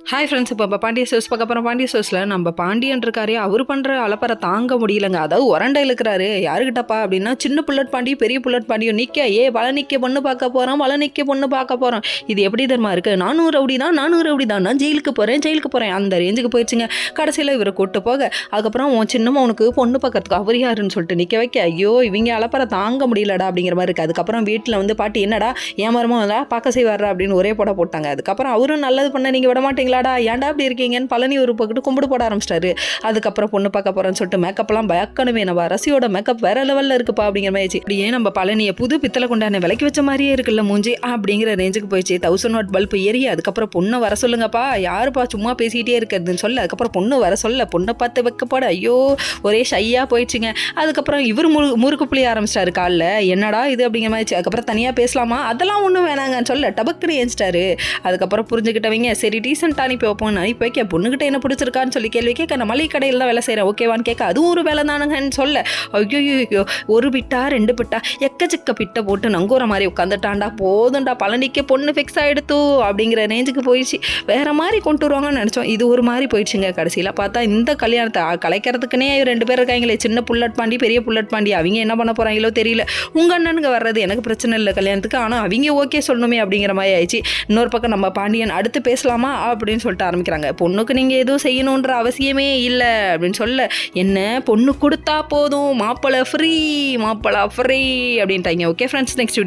Hi friends, இப்போ Pandya stores பார்க்க போகிறோம். பாண்டிய ஸ்டோர்ஸில் நம்ம பாண்டியன் இருக்காரு, அவர் பண்ணுற அலப்பறை தாங்க முடியலங்க. அதாவது உரண்டை இழுக்கிறாரு. யாருக்கிட்டப்பா அப்படின்னா, சின்ன புல்லட் பாண்டியும் பெரிய புல்லட் பாண்டியும் நிற்க, பழனிக்கு பொண்ணு பார்க்க போகிறோம், பழனிக்கு பொண்ணு பார்க்க போகிறோம். இது எப்படி தெரியுமா இருக்குது? 400 ரவுடி தான் நான் ஜெயிலுக்கு போகிறேன் அந்த ரேஞ்சுக்கு போயிடுச்சுங்க. கடைசியில் இவரை கூப்பிட்டு போக, அதுக்கப்புறம் உன் சின்னம்மா உனக்கு பொண்ணு பார்க்கறதுக்கு அவர் யாருன்னு சொல்லிட்டு நிற்க வைக்க, ஐயோ இவங்க அலப்பறை தாங்க முடியலடா அப்படிங்கிற மாதிரி இருக்குது. அதுக்கப்புறம் வீட்டில் வந்து பாட்டி என்னடா ஏன் மரமும் பார்க்க செய்வாரா அப்படின்னு ஒரே போட்டாங்க. அதுக்கப்புறம் அவரும் நல்லது பண்ண நீங்கள் விட மாட்டீங்களா, ஏன்டா அப்படி இருக்கீங்கன்னு பழனி ஒரு பக்கத்து கும்பிடு போட ஆரம்பிச்சிட்டாரு. அதுக்கப்புறம் பொண்ணு பார்க்க போறேன்னு சொல்லிட்டு மேக்கப்லாம் பயக்கணுமே, நம்ம ரசியோட மேக்கப் வேற லெவலில் இருக்குப்பா அப்படிங்கிற மாதிரி. இப்படியே நம்ம பழனியை புது பித்தளை கொண்டான விலைக்கு வச்ச மாதிரியே இருக்குல்ல மூஞ்சி அப்படிங்கிற ரேஞ்சுக்கு போயிடுச்சு. 1000 வாட் பல்பு ஏறி அதுக்கப்புறம் பொண்ணை வர சொல்லுங்கப்பா, யாருப்பா சும்மா பேசிக்கிட்டே இருக்கிறதுன்னு சொல்ல, அதுக்கப்புறம் பொண்ணு வர சொல்ல, பொண்ணை பார்த்து வைக்கப்பட ஐயோ ஒரே ஷையா போயிடுச்சுங்க. அதுக்கப்புறம் இவர் முறுக்கு புளிய ஆரம்பிச்சிட்டாரு காலில், என்னடா இது அப்படிங்கிற மாதிரி. அதுக்கப்புறம் தனியாக பேசலாமா, அதெல்லாம் ஒன்றும் வேணாங்கன்னு சொல்ல டபக்குன்னு ஏஞ்சிட்டாரு. அதுக்கப்புறம் புரிஞ்சுக்கிட்டவங்க சரி டீசெண்டாக அனுப்பி வைப்போம்னு அனுப்பி வைக்க, பொண்ணுகிட்ட என்ன பிடிச்சிருக்கான்னு சொல்லி கேள்வி கேட்க, நான் மளிகை கடையில் தான் வேலை செய்கிறேன் ஓகேவான்னு கேட்க, அதுவும் ஒரு வேலை தானுங்கன்னு சொல்ல, ஐயோ ஒரு பிட்டா 2 பிட்டா எக்கச்சக்க பிட்டை போட்டு நங்கூர மாதிரி உட்காந்துட்டான்டா, போதும்டா பழனிக்கு பொண்ணு ஃபிக்ஸ் ஆகிடுத்து அப்படிங்கிற ரேஞ்சுக்கு போயிடுச்சு. வேற மாதிரி கொண்டு வருவாங்கன்னு நினச்சோம், இது ஒரு மாதிரி போயிடுச்சுங்க. கடைசியில் பார்த்தா இந்த கல்யாணத்தை கலைக்கிறதுக்குனே 2 பேர் இருக்காங்களே, சின்ன புல்லட் பாண்டி பெரிய புல்லட் பாண்டி, அவங்க என்ன பண்ண போகிறாங்களோ தெரியல. உங்கள் அண்ணனுங்க வர்றது எனக்கு பிரச்சனை இல்லை கல்யாணத்துக்கு, ஆனால் அவங்க ஓகே சொல்லணுமே அப்படிங்கிற மாதிரி ஆயிடுச்சு. இன்னொரு பக்கம் நம்ம பாண்டியன் அடுத்து பேசலாமா அப்படின்னு சொல்லிட்டு ஆரம்பிக்கிறாங்க. பொண்ணுக்கு நீங்கள் எதுவும் செய்யணுன்ற அவசியமே இல்லை அப்படின்னு சொல்ல, என்ன பொண்ணு கொடுத்தா போதும் மாப்பிள்ளை ஃப்ரீ அப்படின்ட்டாங்க. Okay friends, next